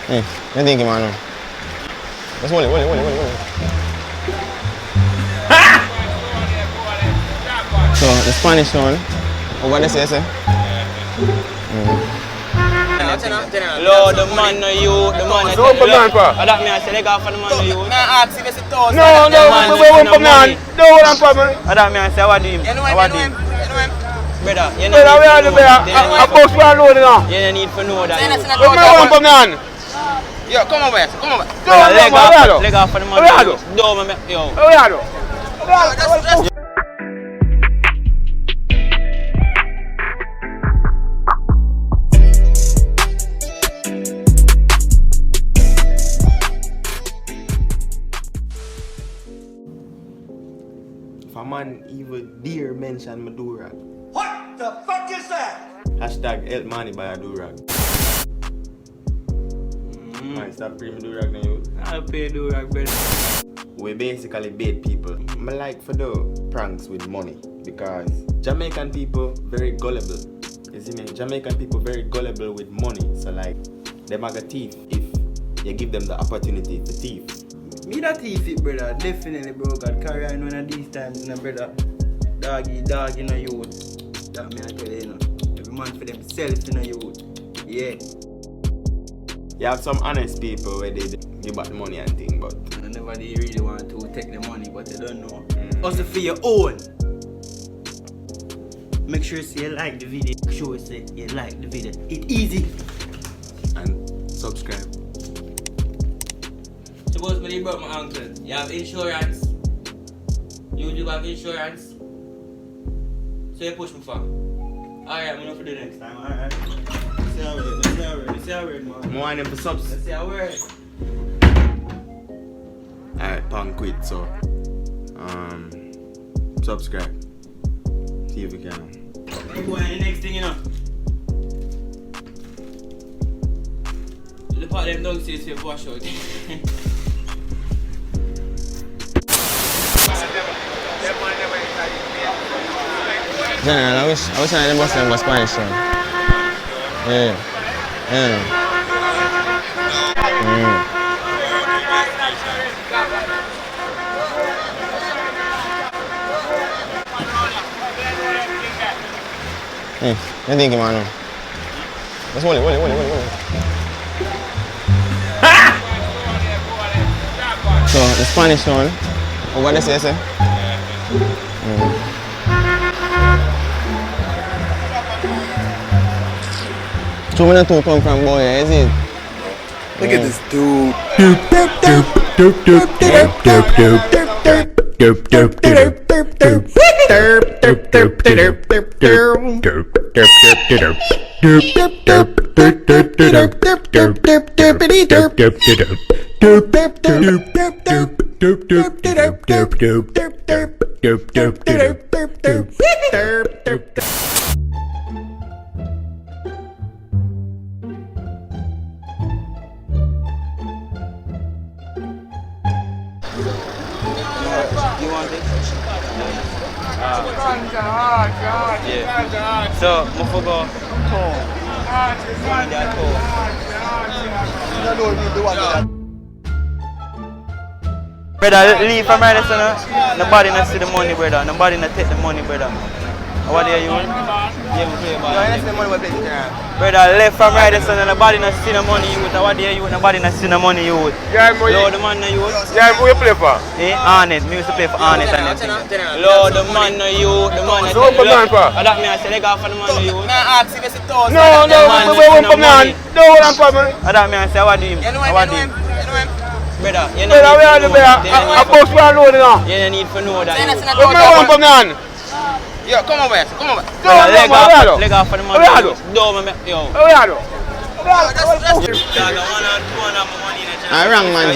Hey, I think man. Just hold it. So the Spanish one, what they say? Lord, the man no you, the man no you. That me I say they got for the man no you. I ask if it's a toast. No, we won't come on. No, what problem? That me I say what do him? What do him? Brother, you know. Brother, we are the better. A box we are loading now. You need to know that. We won't come on. Yo, come over here. Come over. Leg off for the man. No, man. Yo. If a man even dare mention my do-rag. What the fuck is that? Hashtag help money buy a do-rag. Man, stop paying me do-rag now, you. I'll pay do-rag, brother. We basically bait people. I like for the pranks with money because Jamaican people very gullible. You see me? Jamaican people very gullible with money. So like, them are a thief if you give them the opportunity to thief. Me that thief it, brother. Definitely, bro. God carry on one of these times, you know, brother. Dog, you know, youth. That me I tell you, you know. Every man for themselves, you know, youth. Yeah. You have some honest people where they give back the money and thing, but nobody really want to take the money, but they don't know. Also for your own. Make sure you like the video. Make sure you like the video. It's easy. And subscribe. Suppose when you broke my uncle, you have insurance. You do have insurance. So you push me for. Alright, I'm gonna do the next time, alright? Say a word, man. I want them to subs. Let's say a word. Alright, pan quit, so subscribe. See if we can. You go on the next thing, you know. The part them downstairs for wash out. General, I wish I had must have Spanish song. Yeah. Hey, I think man. Just hold it. So the Spanish one, what they say? Two minutes to come from boy, is it? Look at this dude. You want it? Yeah. So, I forgot brother, leave from right there, nobody not see the money, brother. Nobody not take the money, brother. What are you doing? Yeah, we play brother, left from right there, nobody not see the money, youth. What are you? Nobody not see the money, youth. Lord, the man no youth. Yeah, who you play for? Arnett. Me used to play for Arnett and everything. Lord, the man no youth. The man So what man for? That me I say they got for the man no youth. I ask if it's a toast. No, we won't come on. No, what problem? That me I say what do him? What do him? Brother, you Brother, we are the better. A box we are loading now. You need to know that. We won't come on. Yo, come over here. Come over. Leg off for the man. No, man. Yo. I rang man.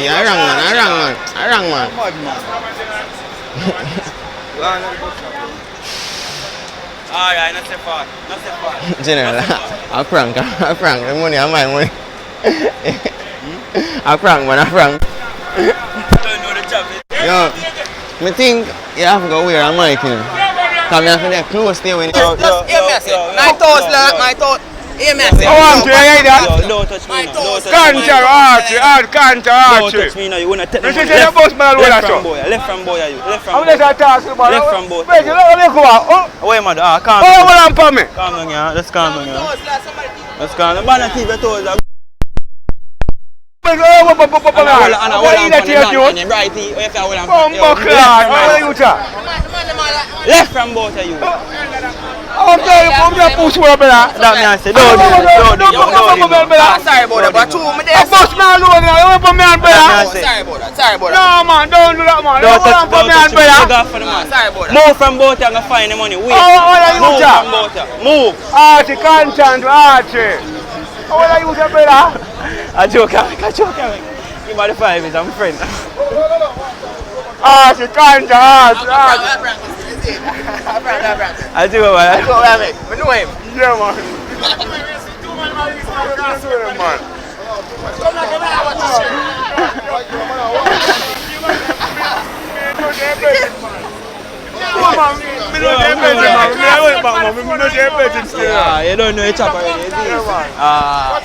Alright, not so far. General, I prank. The money, I my money. I prank. Don't know the job. Yo, me think you have to go wear a mic, you know. Come here for that close there when My toes, my toes. Hear me, I say. I want to hear that. Yo, don't touch me now. Don't touch me. Cancer archery, cancer Don't archery. touch me now. You wanna take You the see, money. say the boss man roll Left that from so. boy. Left from boy are you. Left from I'm boy. just a task about. Left from both. Wait, let go. Oh, Wait, mother. Calm oh, down. hold on for me. Calm down, yeah. Let's calm down, yeah. Let's calm down. Man, I keep your toes up. Hold on for me. Left from both of you. I'm telling you, I'm just push one brother. That me I say, don't do it. Sorry about that, but two me there. A boss man alone, you want for me and brother. Sorry about that, sorry about that. No man, don't do that man. Don't Hold on touch for me and me. Beg brother. off for the man. Sorry about that. Move from both and find the money. Wait. How are you, Move sir? from both. Move. Archie, content, Archie. How are you, brother? I joke. Give me the 5 is I'm friend. Archie, content, Archie. I do it, man. I know him. Yeah, man. Man. Yeah, you don't know each other already, is it? Ah.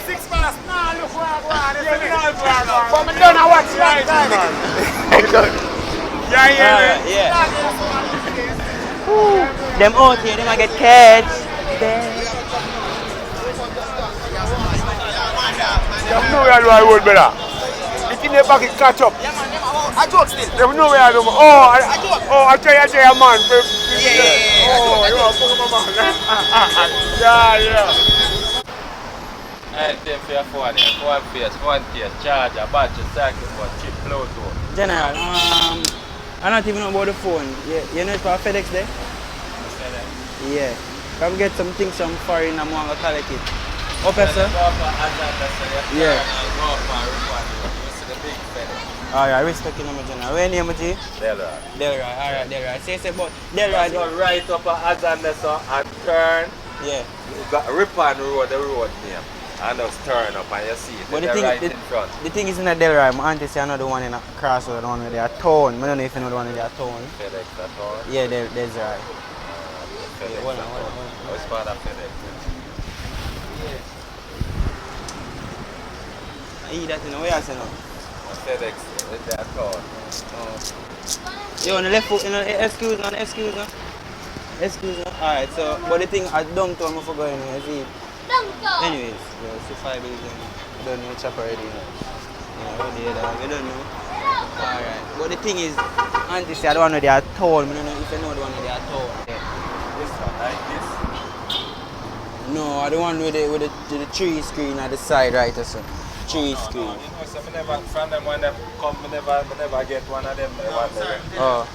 Yeah. Them out here, they might get catch. You know where I road, brother. It's in the back, it catch up. I joke still. You know where I do. I tell you, man. Oh, you want to fuck my man. Yeah. I think for your phone, phone case, charger, battery, circuit board, chip, Bluetooth. General, I don't even know about the phone. You know it's for FedEx there? Yeah. Come get some things from foreign and I'm going to collect it. Okay, sir? Yeah. Alright, respect you, General. Where name is it? Delroy. Delroy, alright, Delroy. Say about Delroy. So right up a Hazard and turn. Yeah. You got Ripon Road, the road name. And just turn up and you see it. But They're right in front. the thing is in the Delroy, my auntie say another one in a crossroad, the one where they are town. I don't know if you know the one where they are town. FedEx at all. Yeah, there's right. FedEx hold on. I was part of FedEx. I eat that in the way I say no. FedEx, they are town. Yo, on the left foot, excuse me. Alright, so, but the thing, I don't tell me for going in, see. Anyways, so 5 bills, I don't know chop already, you don't know. Alright, but the thing is, auntie say I don't know they are tall, I don't know if you know the one they are tall. This one, like this. No, I don't want with the tree screen at the side, right, or so. Tree screen. You know, so I never, from them when they come, I never get one of them. Oh.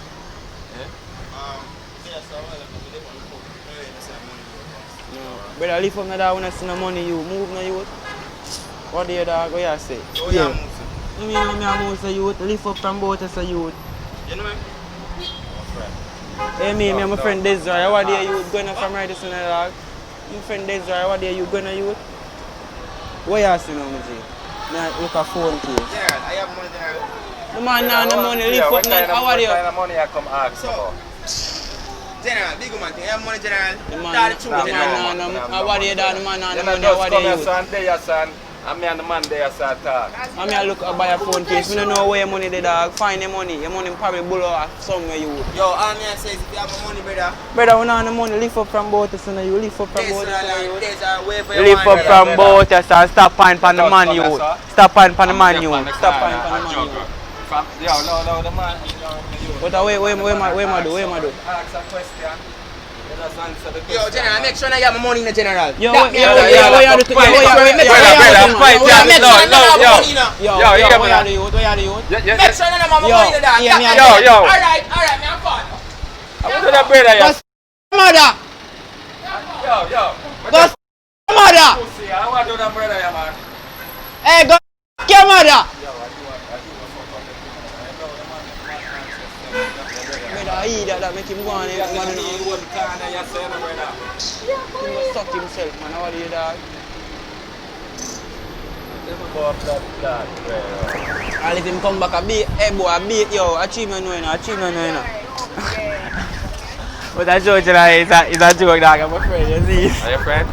No. Brother, leave up now that when I see no money, you move now, youth. What do you dog? What you say? Oh, yeah, move. You mean I move say youth? Lift up from both as a youth. You know him? Hey, I'm my friend Desiree. What do you going from right this dog? My friend Desiree, what do you going to youth? What you say now, Mujie? Now look at phone case. General, I have money, General. The man now the money, lift up now. How are you? What kind of money I come ask for? General, big man thing. I have money, General. The man, That's the truth, the General. man, how are you, the man, You the know, money, just how are come here, you? son, there, son. And me and the man there, son, talk. I mean, I look buy a phone case. I don't know where your money the dog. Find your money. Your money probably below off somewhere you would. Yo, all me says if you have my money, brother. Brother, we don't have the money. Lift up from both us. You lift up from There's both us. there's a way for you. Lift up from both us and stop pine pan the man you. Stop pine pan the man you. Stop pine pan the man you. No, the man. But where ma do? Ask a question. Yo, General, make sure I have my money in the General. Yo, what you do? What you do? Make sure I have my money in the dog. Yo. Alright, me I'm fine. I want to the brother, yes. Mother! Yo. Go mother! Pussy, I want to the brother, yeah, man. Hey, go your mother! I eat that make him go on here. He must suck himself, man. How do you dog? And if him come back a beat, hey boy, a beat, yo, achievement no, But I joke, it's a joke, dog. I'm a friend, you see. Are you a friend?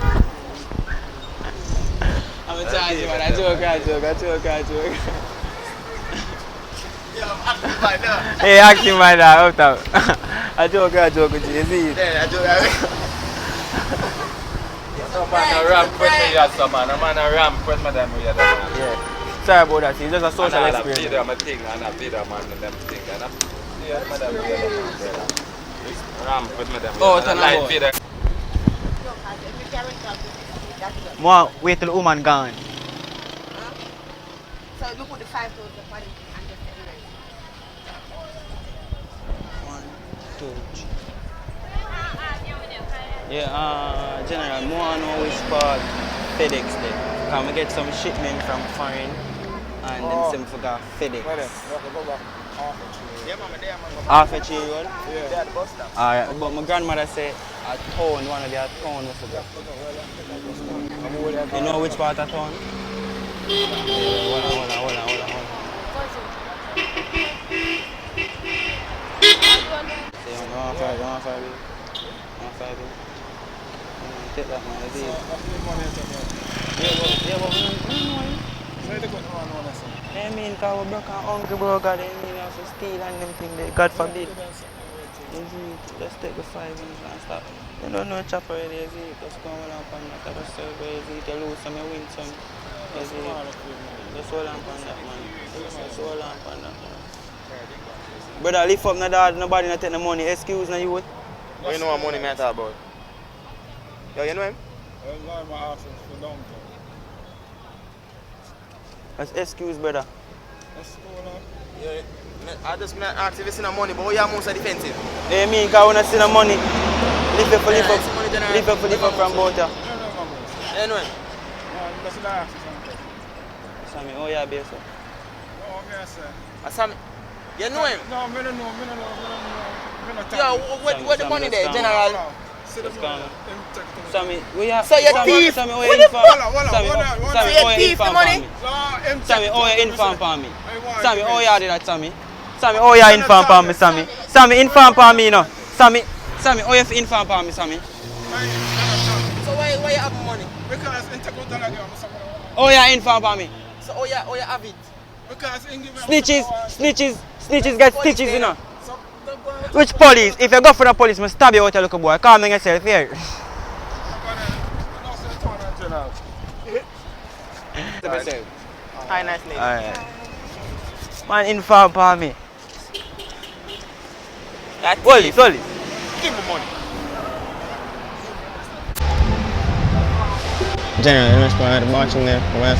Hey, acting my dog, out of. I joke with you, see it? Yeah, I do. Some man a ramp with me, yes, some man. A man a ramp with me, them with them. Yeah. Sorry about that, it's just a social And experience. video, my thing, and a video, man, and them thing. And a video, man, them with them, brother. Ramp with me, them. Oh, And a turn light about. video. More wait till the woman gone. So you put the 5,000 for it and just get it. 1, 2, 3. Yeah, General, more know which part FedEx there. Can we get some shipment from foreign and then some forgot FedEx. Half a tree road? Yeah. Alright, but my grandmother said a town, one of their town we forgot. You know which part of town? Hold on. Say, you want 5. Take that man, it's easy. Yeah, but I mean, because we broke and hungry, bro, God, I mean, have to steal and them things, there. God forbid. Just take the 5 and stop. You don't know chopper already, is it? Just go on up and that, just serve it, is it? You lose some, you win some. Is it? Just hold on on that, man. Just hold on on that, man. Brother, lift up, nobody not take the money. Excuse me, you would? What you know what money I talk about? Yo, you know him? That's excuse, brother. Yeah, I just ask if you see no money, but what you are most defensive? Hey, me, because when I see the money, lift up from both ya. You know him? Sammy, oh yeah, babe, sir. Sammy, you know him? No, I don't know. Yo, what the money there, General? Just come. Sammy, we are. So you thief? Sammy, oh, What you the inform. So you thief the money? Sammy, oh, you inform for me. Sammy, oh, you did that, Sammy. Sammy, oh, you inform for me, Sammy. Sammy, inform for me, no. Sammy, oh, you inform for me, Sammy. So why you have money? Because in Oh, you inform for me. So you have it? Because Snitches get stitches, you know. Which police? If you go for the police, I stab you out, little boy. Calm down yourself here. Hi, nice lady. Alright. Man, inform for me. Police. Give me money. General, you must go ahead watching there. Come on.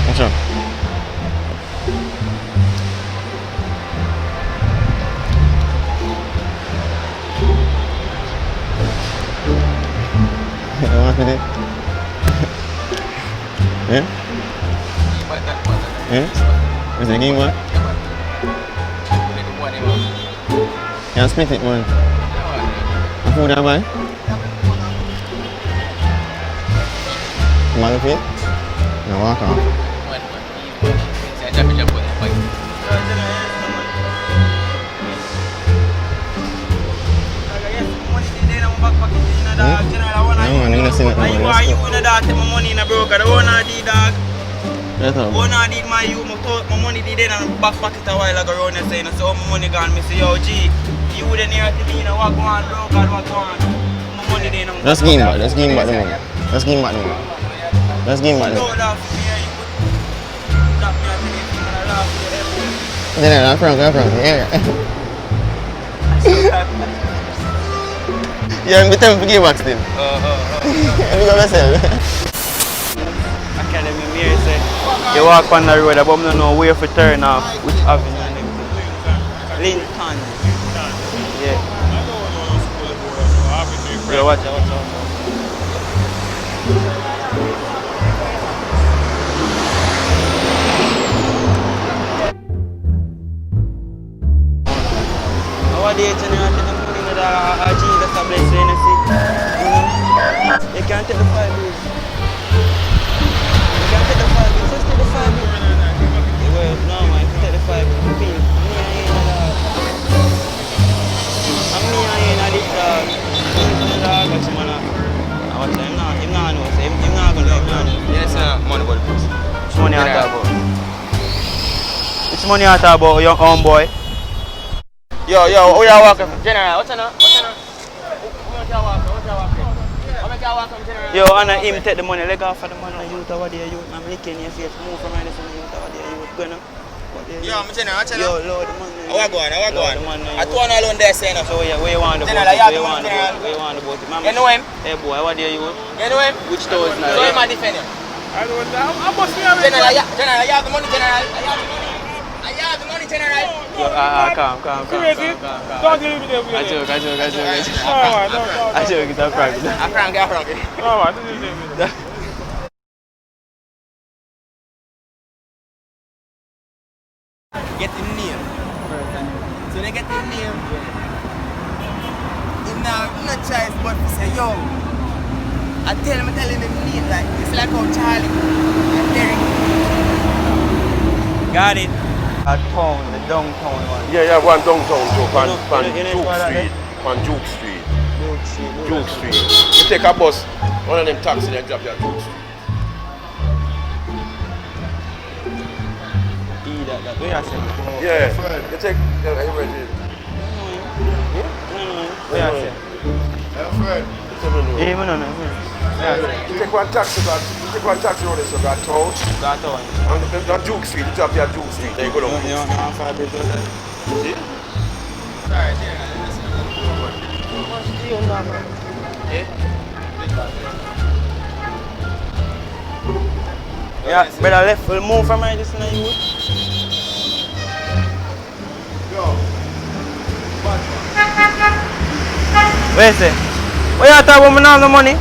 What's up? You want to do? Yeah? Yeah? Is it a game one? Yeah, split it one. How food I buy? You want to fit? No, walk off. No, man, you don't see nothing. Why you in the dog take my money in a broker? The one I did, dog. That's all. One I did my money did in a back pocket a while ago around there saying, so my money gone. Me say, yo, G, you wouldn't hear to me, what go on, broker, what go on. My money did in a Let's give him back the money. Let's give him back the money. Let's give him back the money. Then I'm from. Yeah. Yeah, I'm going to give back still. I'm going to sell. Academy Mirror say, you walk on the road, but I don't know where to turn off, which avenue and everything. Lincoln. Yeah. Yeah, watch out. Nowadays, you know, I take the blessing, you see. You can't take the 5 bills. You can't take the 5 bills. Just take the 5 bills. Yeah, well, no, man, if you take the 5 bills, you feel. Me and you in a dog. And me and you in a this dog. money you talk about? Which money you talk about, young homeboy? Yo, who you walking from? General, what's on? What's on? How much you walking? How much you walking from General? Yo, and him take the money, leg off of the money, youth over there, youth. I'm licking your face, move from here, youth over there, youth. Go now. Yo, I'm General, what's on? Yo, Lord, the money. How you going? I two one alone there saying. So where you want the boat? General, Where you want the boat? Where you want the boat? You know him? Hey boy, what do you? You know him? Which toes now? So him a defend you. I don't know. I must be having General, I have the money, General. I have the money, General. Yo, calm. crazy. Don't give me the I joke. No, it's a prank. I prank. No, man, don't give me that. Get him name. So they get him name. Him now, no choice but to say, yo. I tell him him name like it's like how Charlie and Derek. Got it. A town, the downtown one. Yeah, one downtown joke on Juke Juke Street. Street. Juke Street. You take a bus, one of them taxi, and drop you at Juke Street. That way I say. Yeah, you take. You ready? Where I say? Even on You take one taxi, road, so got town. On Juke Street, you drop you at Juke Street, then you go down. Yeah, better left. We'll move from here this night, you. Where is it? What you talking about? Me not have no money.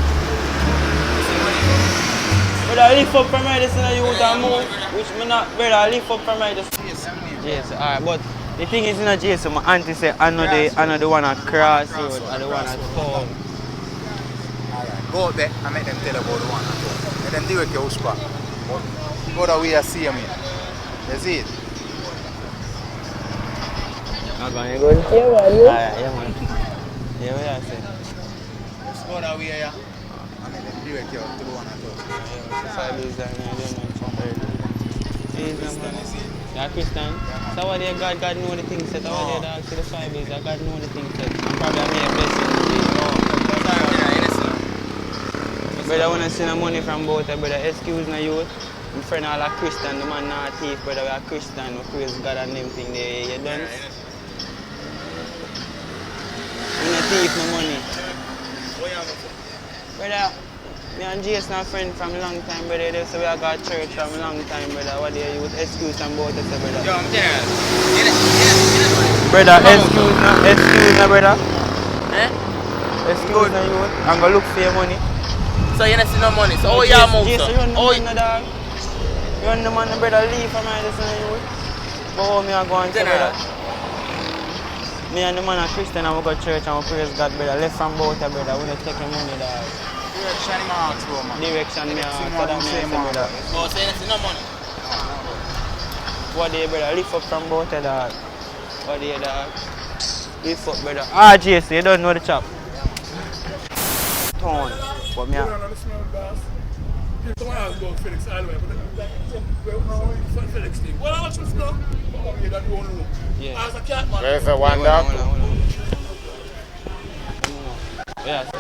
Brother, lift up from here this night, you and move. Which me not, brother, lift up from here this. Yes, alright, but the thing is, in a Jason, my auntie said, I know the one at Crossroad, I the one at Town. Go out there and make them tell about the one at home. Let them deal with your house back. Go that way and see him. You see it? Not going to go? Yeah, man. Yeah, man. Yeah, what you say? Just go that way, yeah. And let them deal with you to the one at home. Yeah, Christian. So what there, God know the things that over there, to the 5 days, God know the things that. And probably I may have blessing. Brother, when I see no money from both, brother, excuse me, youth. My friend all a Christian, the man not a thief, brother, we are Christian, we praise God and everything there, you done? We not thief no money. Brother, me and Jason are friends from a long time, brother, they say we have got church from a long time, brother, what do you use? Excuse them both, brother. Yo, I'm General. Brother, excuse me, brother. Eh? Excuse me, youth. I'm going to look for your money. So you don't see no money. So how you move, Jason, sir? you run the dog. You run the man, brother, leave from my listen, youth. But how me are going to, brother? Me and the man are Christian and we go to church and we praise God, brother. Left from both, brother. We don't take your money, dog. Direction me out, man. Direction me out, so that me brother. Oh, so you don't see no money? What day, brother? Lift up from both, dog. What day, dog? Lift up, brother. Ah, JC, you don't know the chop. Tone. But me Someone else go Felix Alway, but Felix thing. Well, how much was no? Yeah. As a cat man. Where's the one dog? Yeah, see?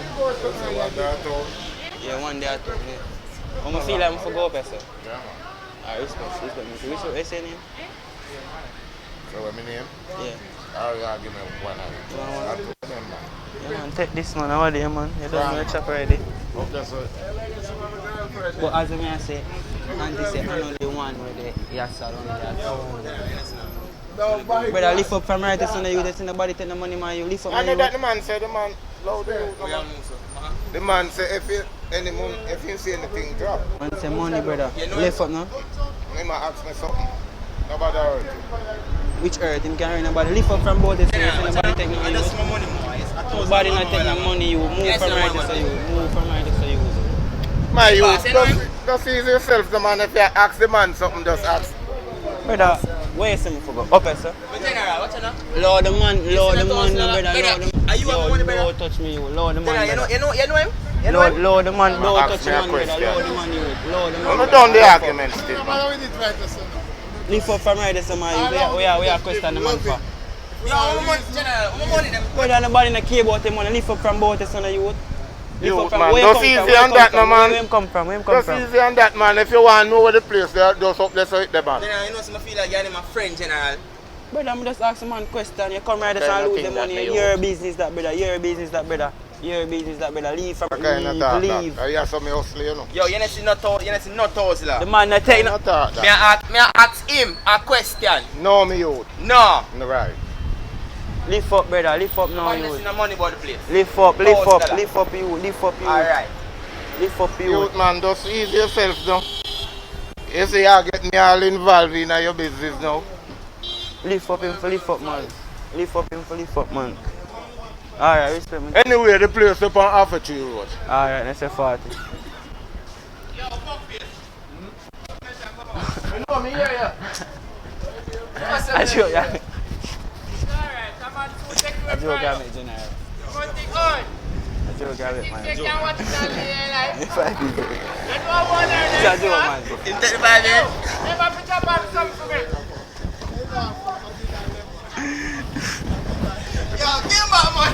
Yeah, one day or two. Yeah. I'm feel like I'm for go up, sir. Yeah, man. I respect me. What's your name? So what's my name? Yeah. I'll give me one. Yeah, man, take this man over there, man. You don't know the chop already. Okay, so. But as I say, Auntie say, I know the one where they yassa around there. But I lift up from right to Sunday, you just nobody take the money, man. You lift up. I know that the man said, the man loud. The man said, if you see anything drop. Man say money, brother. Lift up now. He might ask me something. Nobody heard you. Which earth? Him can't nobody. Lift up from both the things. Nobody take no money. Nobody not take no money. You move from right to you. Move from right to you. My youth, just ease yourself, the man. If you ask the man something, just ask. Brother, where you see me for go? Up, sir. General, what's your name? Lord the man, no, brother. Lord the man. Are you have money, brother? Lord touch me, you. Lord the man. You know him? Load the man, don't touch ask the me a man, brother. question. Load the man, youth. Load the man. I'm done the argument still, man. Lift up from right there, some man. We are question the man for. Brother, nobody in the care about the money. Lift up from both the son of youth. Youth, man, just easy on that, no, man. Where him come from? Just easy on that, man. If you want to know where the place there, just up there so it there, man. General, you know, so I feel like you're my friend, General. Brother, I'm just asking man question. You come right there Okay, and lose nothing the money. that they Your business that, brother. Your business that, brother. Your business that, brother. Leave from leave. I hear some hustle, you know. Yo, you see not hustler. The man not taking Not talk Me that. ask him a question. No, me youth. No. No, right. lift up, brother. Lift up now, Man, you see you. no money about the place. Lift up you. Lift up you. Alright. Lift up you. Youth, man, just ease yourself now. You see, you get me all involved in your business now. Lift up him for lift up, man. Lift up him for lift up, man. Alright, respect me. Anyway, the place up on Half a Tree Road. Alright, let's say 40. You know me here, I joke, yeah. I joke, yeah, mate, General. I joke, yeah, mate, man. I joke. It's like this. It's a joke, man. You take the bag in? Yo, give him back, man.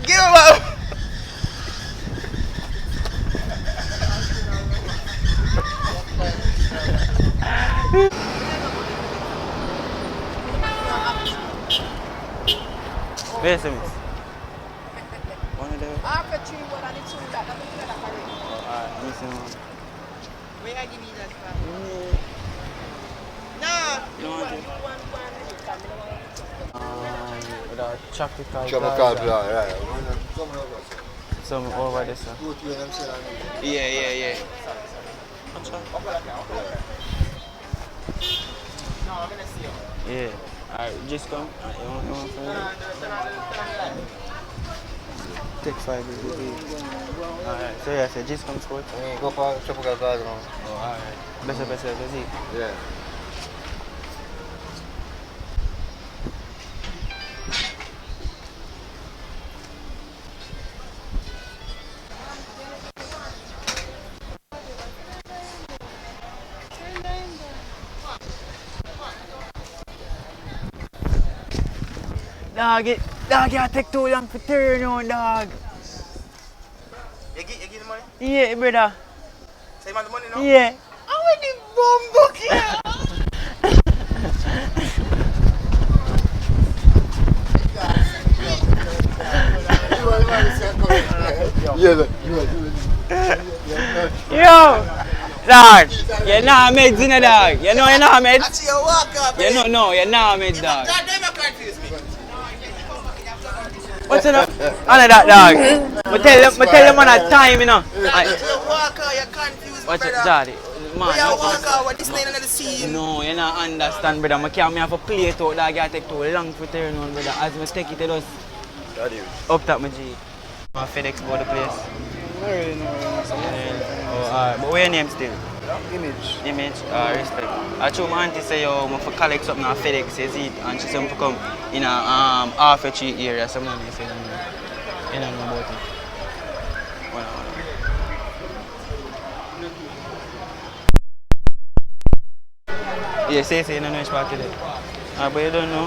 Give him back. Wait a minute. One of them. After 3 1 and it's 2 that. I'm going to that already. Alright, let me see one. Where I give you that from? You don't want it? With a tropical Tropical, plaza. yeah. Some over there, sir. Yeah. Yeah. Alright, just come. You want from me? Take 5 minutes. Alright, so yeah, so just come sport. Go for Tropical Plaza now. Oh, alright. Better, let's see. Yeah. Dog, it take too long to turn on, dog. You give the money? Yeah, brother. Say you want the money now? Yeah. How many bomb here? Yo! Dog! You're not meds in a dog. You know you're not meds? I see you walk up. You know, no, you're not meds, dog. God damn, you confuse me. What's it up? Honor that, dog. I tell them on that time, you know. You walk out, you confuse me, Watch it, brother. Daddy. Man, You walk out, what this man in the scene? no, you don't understand, brother. I can't have to play it out, dog. You take too long to turn on, brother. As I take it, it does. Up top, my G. My FedEx about the place. Oh, alright. But where your name still? Image. Respect. I told my auntie say, yo, I collect something on FedEx, you see it, and she said to come in a Half a Tree area. Some money, you say, you don't know about it. Yeah, say, you don't know which part it is. But you don't know.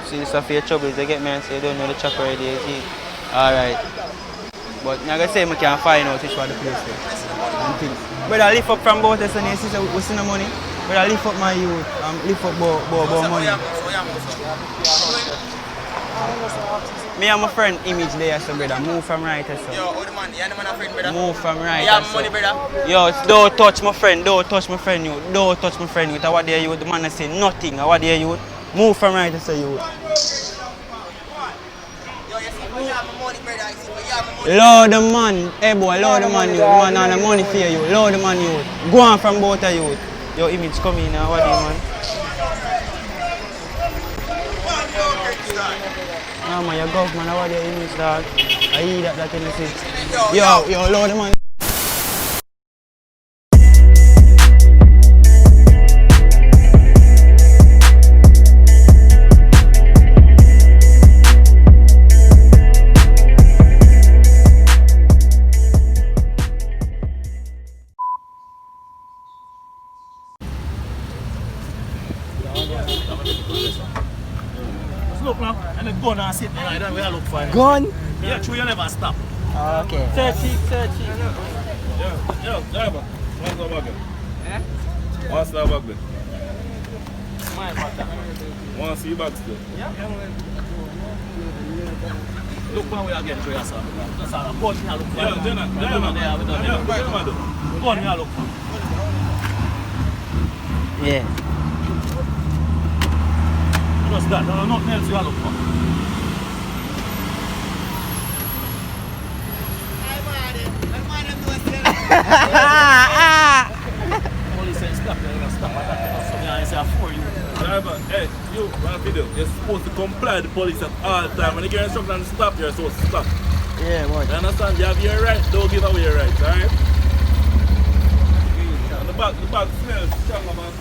See, this is for your troubles, you get me and say you don't know the chopper already, you see. Alright. But I'm going to say I can't find out which part the place is. Brother, lift up from both us and you see we see no money. Brother, lift up my youth, lift up about money. Me and my friend Image there, so brother, move from right there, so. Yo, old man, you the man a friend, brother? Move from right You have there, money, so. brother? Yo, don't touch my friend, don't touch my friend, you. Don't touch my friend, you. What there you, the man I say nothing, what there you. Move from right there, so you. Yo, you see, you have my money, brother. You see, you have my money. Load the man, hey boy, load the man, you. Man, on the money for you. Load the man, you. Go on from both of you. Your Image come in now, what do you, man? No man, your government, what do you, Image, dog? I hear that in the city. Yo, load the man. Look now, and the gun and sit there, then we look for it. Gun? Yeah, true, you never stop. Okay. Search it. Yo, driver. What's the bag? Eh? What's the bag? My matter. Want to see your bag still? Yeah. Look when we are getting to yourself. That's all. Gun me look for. Yeah, Jenna. Gun me look for. Yeah. Just that. No, nothing else you look for. Police say stop, you're gonna stop. So I say for you. Driver, hey, you, what you do? You're supposed to comply with the police at all time. When you get instruction to stop, you're supposed to stop. Yeah, what? You understand? You have your right, don't give away your rights, alright? And the back smells stronger, man.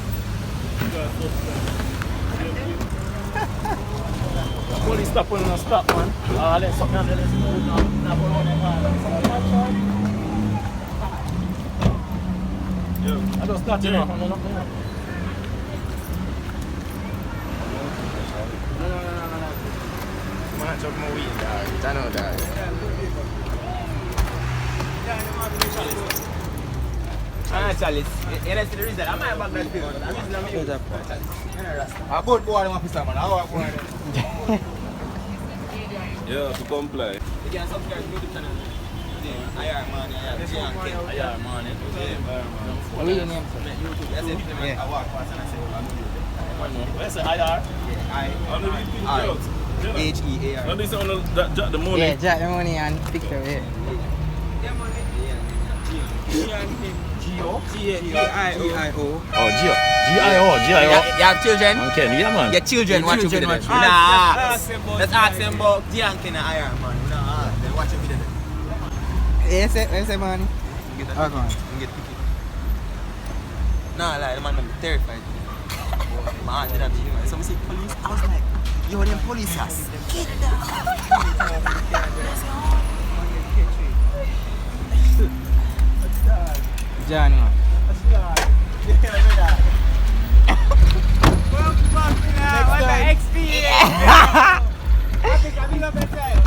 Police stop when you stop, man. Let's something on the list. I just got you now. No. Man, I took my weed, dog. I know, dog. Chalice. You know, the reason I might back that field. I'm using a I bought one officer, man. I want one. Yeah, to comply. You can subscribe to YouTube channel. IR man, IR man. What is your name, sir? YouTube. That's it. I walk past and I say, Where's the IR? H-E-A-R. Now this one, jack the money. Yeah, jack the money and picture, yeah. G-I-O. Oh, G-I-O. You have children? Okay, yeah, man. Your children watch your video. Let's ask them about Giankin and IR, man. Then watch your video. Yes, man. Get that. Get picky. Nah, like, the man be terrified. My aunt did that to me. So we see police. I was like, yo, them police are scared. John, man. What the experience? I think I'm up inside.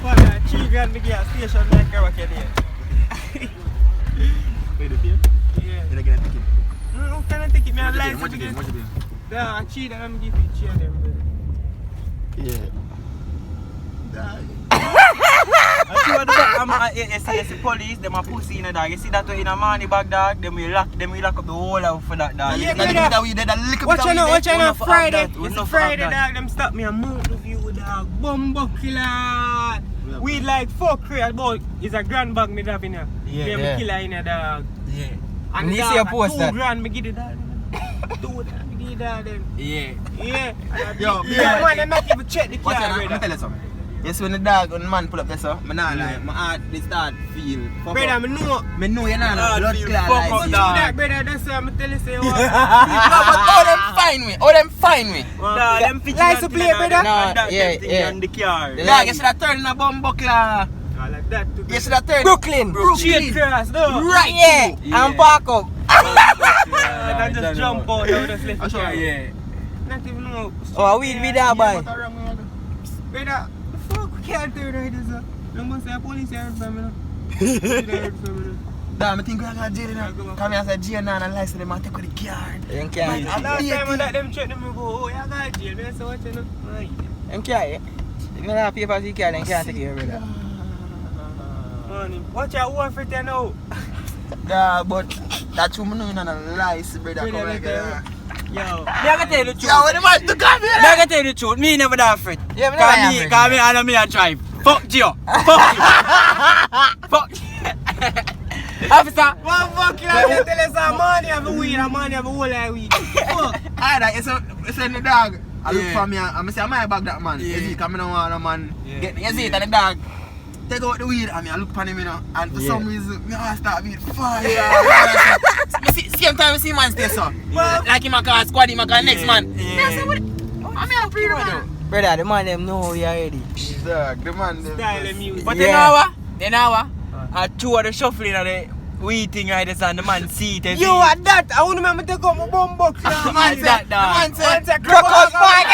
Alright. Children, me get a station like karaoke there. Wait, the film? Yeah. You're not gonna take it? No, can I take it? Me a license. What you doing? Yeah, I cheat and I'm give it cheer them. Yeah. I see what the you see police, them a pussy in a dog. You see that in a money bag dog, them will lock up the whole house for that dog. Yeah, Watch out, Friday. It's Friday dog, them stop me a month of you dog. Bumbo killer. We like fuck real, but it's a grand bag me have in here. Yeah, me killer in a dog. Yeah. And you see a post that? 2 grand me give the dog. 2 grand me give the dog then. Yeah. Yeah. Yo, man, they not even check the car. Watch out, let me tell you something. Yes, when the dog and the man pull up there, so, my heart they start feel. Brother, me know you know, blood clot like you that, brother, that's why I'm telling you. No, but all them fine me. Nah, them pictures. License plate, brother? No, yeah. On the car. Dog, you should have turned in a bum buckler. Like that too. You should have turned. Brooklyn. Straight cross, no. Right, Yeah, and park up. I just jump out, I just left the car. Yeah. Not even know. Oh, weed with that boy. Brother, the fuck we can't turn right this up. You must say police here for me now. Damn, I think we're going to jail now. Come here and say jail now and license them and take with the car. Them can't. Last time when them check them, I go, oh, you got jail. I say, what you know? Them can't. If you don't have papers, you can't take it, brother. Watch out, what for it now? Yeah, but that's what I'm doing on a license, brother. Come here, girl. Yo, me I can tell you the truth. Yo, what am I to come here? Me I can tell you the truth. Me never that afraid. Yeah, me never afraid. Cause me and me a drive. Fuck Gio. Fuck you. Fuck. Officer. What fuck you? I tell you some money have a weed, a money have a whole lot of weed. Fuck. Alright, it's in the dog. I look for me and I say, I might bag that man. You see, come in on a man. Get me, you see it, and the dog. Take out the weed and I look for him, you know, and for some reason, I start being fire. Same time I see man stay so. Like him a call squad, him a call next man. Yeah. I say, what? I'm here free the man. Brother, the man them know you already. Dog, the man them. Style of music. But you know what? I two of the shuffling of the we thing right there on the man seat. You are that. I want to remember to take out my bum box. Man that dog. Man say crocus bag.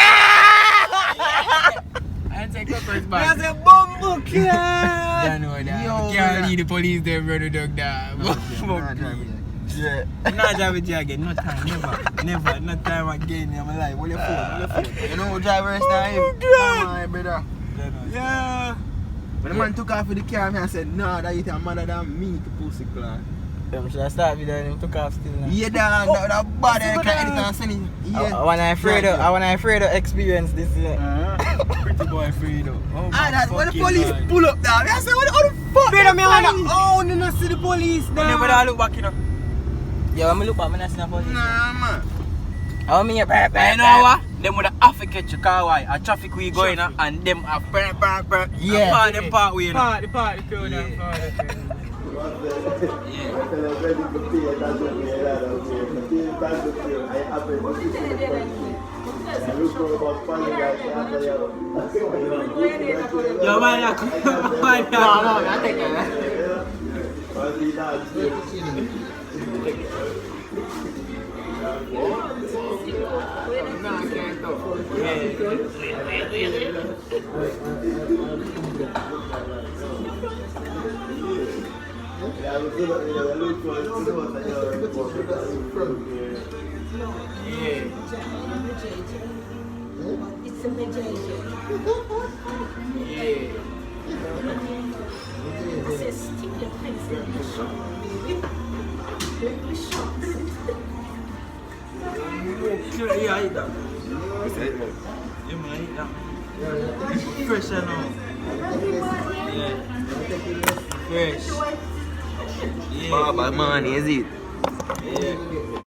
I say crocus bag. Man say bum book. Yeah. Don't know that. Can't leave the police there, brother dog dog. Yeah. I'm not driving with you again. No time. Never. No time again. I'm alive. Hold your phone. You know who driver is now? Come on, brother. Yeah. When the man took off with the car, I said, nah, that is a mother than me to pussy clan. Should I start with that? He took off still now. Yeah, that bad. I can't edit and send it. Yeah. I want to afraid of experience this. Pretty boy afraid of. Oh my when the police pull up down, I said, what the fuck? Brother, me want to, oh, you don't see the police now. Never I look back, you know. Yeah, when I look back, I don't see the police. Nah, man. I mean, you know what? Them would have to catch your car while a traffic we going on and them have yeah. Them part way, you know. The party crew down. Yo, man, I take It's a major. I said, stick your face in the shop, baby. Let me shop. Yeah, I eat that. Yeah, man, I eat that. Fresh, I know. Yeah. Fresh. Yeah. Baba, man, is it? Yeah.